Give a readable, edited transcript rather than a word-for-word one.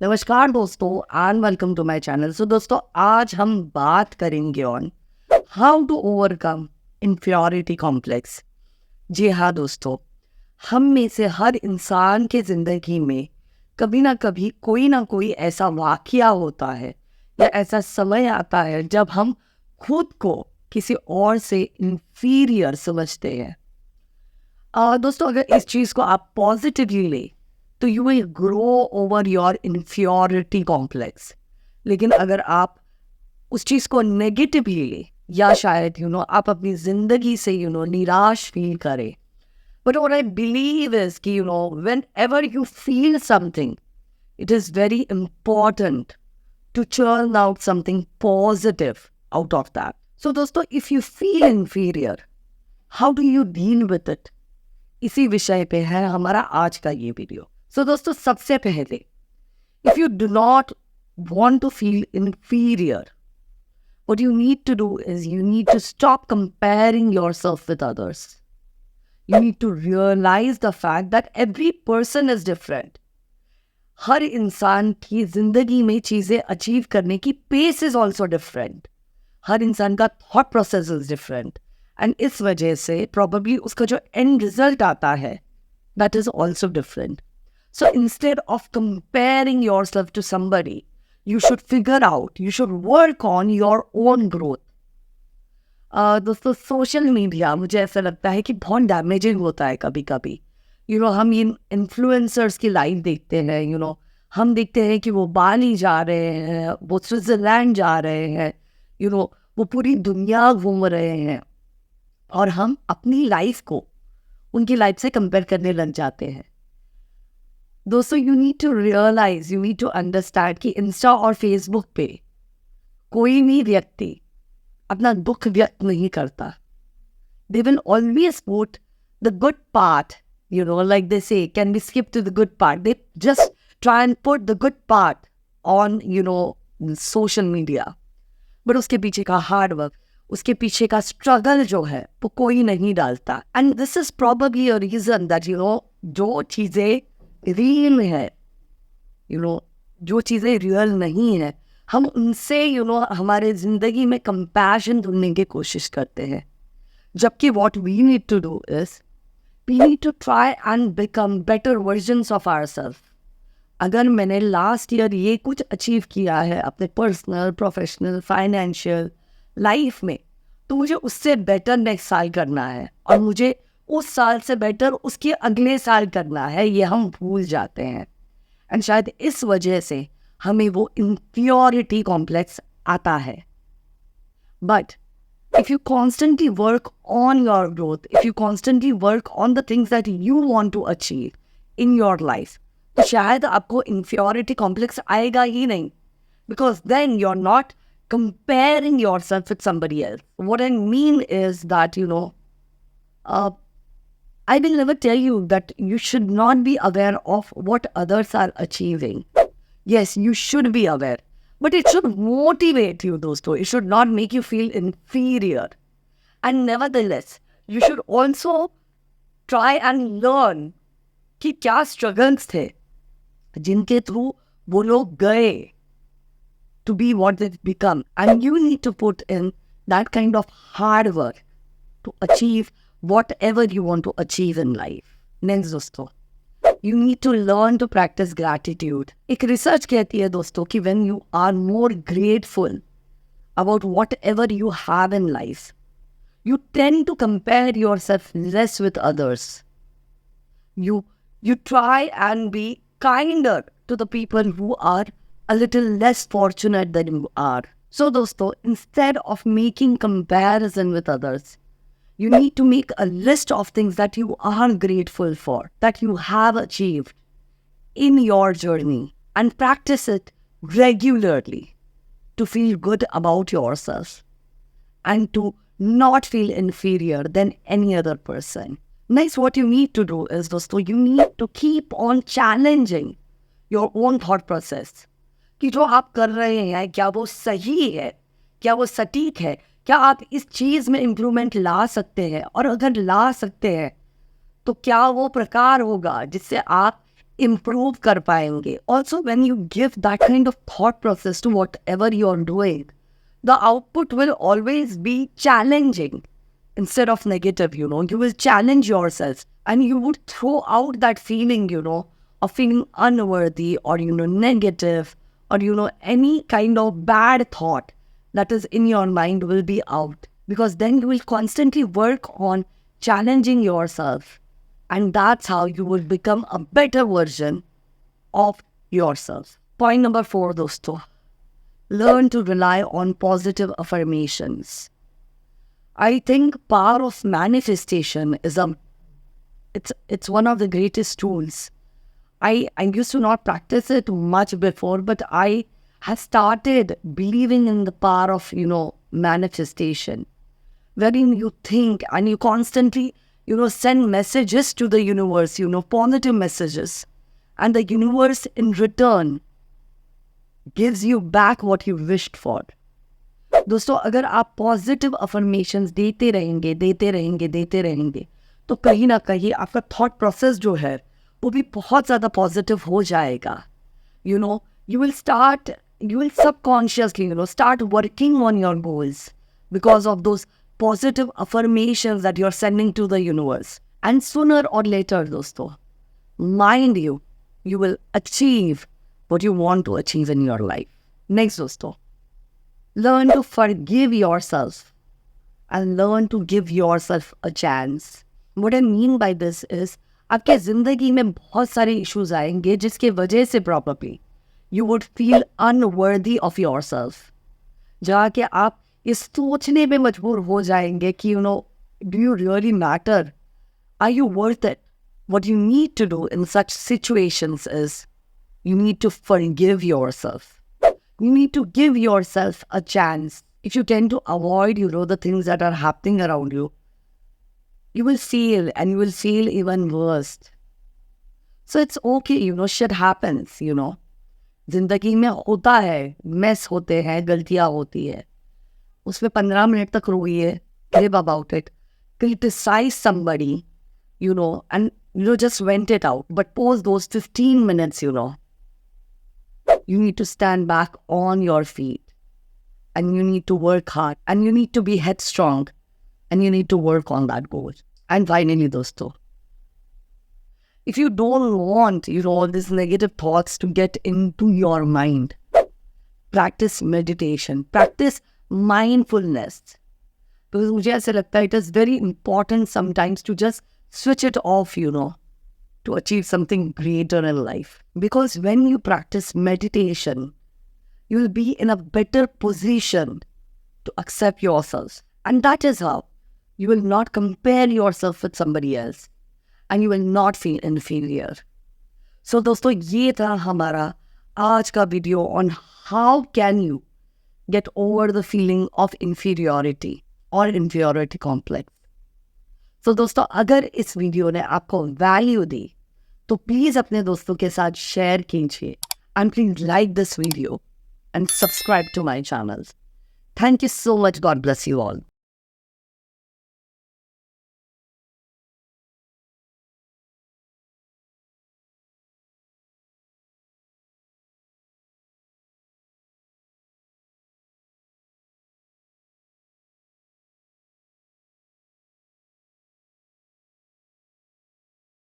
नमस्कार दोस्तों and welcome to my channel. So दोस्तों, आज हम बात करेंगे on how to overcome inferiority complex. जी हाँ दोस्तों, हम में से हर इंसान के ज़िंदगी में कभी ना कोई ऐसा वाक़या होता है या ऐसा समय आता है जब हम खुद को किसी और से इंफीरियर समझते हैं। दोस्तों, अगर इस चीज़ को आप पॉजिटिवली ले तो you will grow over your inferiority complex. लेकिन अगर आप उस चीज़ को नेगेटिवली ले या शायद आप अपनी ज़िंदगी से निराश फील करें। But what I believe is कि whenever you feel something, it is very important to churn out something positive out of that. So दोस्तों, if you feel inferior, how do you deal with it? इसी विषय पे है हमारा आज का ये वीडियो। सो दोस्तों, सबसे पहले, if you do not want to feel inferior, what you need to do is you need to stop comparing yourself with others. You need to realize the fact that every person is different. हर इंसान की जिंदगी में चीज़ें achieve करने की pace is also different. हर इंसान का thought process is different and इस वजह से प्रॉबली उसका जो एंड रिजल्ट आता है that is also different. So instead of comparing yourself to somebody, you should figure out, you should work on your own growth. दोस्तों, social media मुझे ऐसा लगता है कि बहुत डैमेजिंग होता है कभी कभी। हम इन इन्फ्लुएंसर्स की लाइफ देखते हैं। हम देखते हैं कि वो बाली जा रहे हैं, वो स्विट्ज़रलैंड जा रहे हैं, वो पूरी दुनिया घूम रहे हैं, और हम अपनी लाइफ को उनकी लाइफ से कंपेयर करने लग जाते हैं। दोस्तों, you need to realise, you need to understand कि इंस्टा और फेसबुक पे कोई भी व्यक्ति अपना दुख व्यक्त नहीं करता। They will always put the good part, like they say, can we skip to the good part? They just try and put the good part on, social media. But उसके पीछे का हार्ड वर्क, उसके पीछे का struggle जो है वो कोई नहीं डालता। And this is probably a reason that जो चीज़ें रियल है, जो चीज़ें रियल नहीं है, हम उनसे हमारे ज़िंदगी में कंपैशन ढूंढने की कोशिश करते हैं। जबकि what we need to do is we need to try and become better versions of ourselves. अगर मैंने लास्ट ईयर ये कुछ अचीव किया है अपने पर्सनल, प्रोफेशनल, फाइनेंशियल लाइफ में, तो मुझे उससे बेटर नेक्स्ट साल करना है, और मुझे उस साल से बेटर उसके अगले साल करना है। ये हम भूल जाते हैं एंड शायद इस वजह से हमें वो इन्फीरियरिटी कॉम्प्लेक्स आता है। But if you constantly work on your growth, if you constantly work on the things that you want to achieve in your life, तो शायद आपको inferiority complex आएगा ही नहीं, because then you're not comparing yourself with somebody else. What I mean is that, I will never tell you that you should not be aware of what others are achieving. Yes, you should be aware. But it should motivate you, dosto. It should not make you feel inferior. And nevertheless, you should also try and learn कि क्या struggles थे जिनके through वो लोग गए to be what they've become. And you need to put in that kind of hard work to achieve whatever you want to achieve in life. Next, दोस्तों, you need to learn to practice gratitude. एक research कहती है दोस्तों कि when you are more grateful about whatever you have in life, you tend to compare yourself less with others. You try and be kinder to the people who are a little less fortunate than you are. So दोस्तों, instead of making comparison with others, you need to make a list of things that you are grateful for, that you have achieved in your journey, and practice it regularly to feel good about yourself and to not feel inferior than any other person. Next, what you need to do is, dosto, you need to keep on challenging your own thought process. कि जो आप कर रहे हैं क्या वो सही है, क्या वो सटीक है, क्या आप इस चीज़ में इम्प्रूवमेंट ला सकते हैं, और अगर ला सकते हैं तो क्या वो प्रकार होगा जिससे आप इम्प्रूव कर पाएंगे. Also when you give that kind of thought process to whatever you are doing, the output will always be challenging instead of negative. You will challenge yourself, and you would throw out that feeling, of feeling unworthy, or negative, or any kind of bad thought that is in your mind will be out, because then you will constantly work on challenging yourself, and that's how you will become a better version of yourself. Point number 4, dosto, learn to rely on positive affirmations. I think power of manifestation is it's one of the greatest tools. I used to not practice it much before, but I have started believing in the power of manifestation, wherein you think and you constantly send messages to the universe, positive messages, and the universe in return gives you back what you wished for. दोस्तों, अगर आप positive affirmations देते रहेंगे तो कहीं ना कहीं आपका थॉट प्रोसेस जो है वो भी बहुत ज़्यादा पॉजिटिव हो जाएगा. You will subconsciously start working on your goals because of those positive affirmations that you're sending to the universe. And sooner or later, दोस्तों, mind you will achieve what you want to achieve in your life. Next, dosto, learn to forgive yourself and learn to give yourself a chance. What I mean by this is, आपके ज़िंदगी में बहुत सारे issues आएंगे जिसके वजह से probably you would feel unworthy of yourself. जहाँ के आप इस सोचने पे मजबूर हो जाएंगे कि do you really matter? Are you worth it? What you need to do in such situations is you need to forgive yourself. You need to give yourself a chance. If you tend to avoid, the things that are happening around you, you will feel, and you will feel even worse. So it's okay, shit happens, जिंदगी में होता है, mess होते हैं, गलतियाँ होती है. उसमें 15 मिनट तक रोइए, live about it, criticize somebody, and just vent it out. But post those 15 minutes, you need to stand back on your feet, and you need to work hard, and you need to be headstrong, and you need to work on that goal. And finally, dosto, if you don't want, all these negative thoughts to get into your mind, practice meditation, practice mindfulness. Because मुझे ऐसा लगता है it is very important sometimes to just switch it off, to achieve something greater in life. Because when you practice meditation, you will be in a better position to accept yourself. And that is how you will not compare yourself with somebody else, and you will not feel inferior. So दोस्तों, ये था हमारा आज का video on how can you get over the feeling of inferiority or inferiority complex. So दोस्तों, अगर इस video ने आपको वैल्यू दी तो प्लीज़ अपने दोस्तों के साथ शेयर कीजिए, and please like this video and subscribe to my channel. Thank you so much. God bless you all.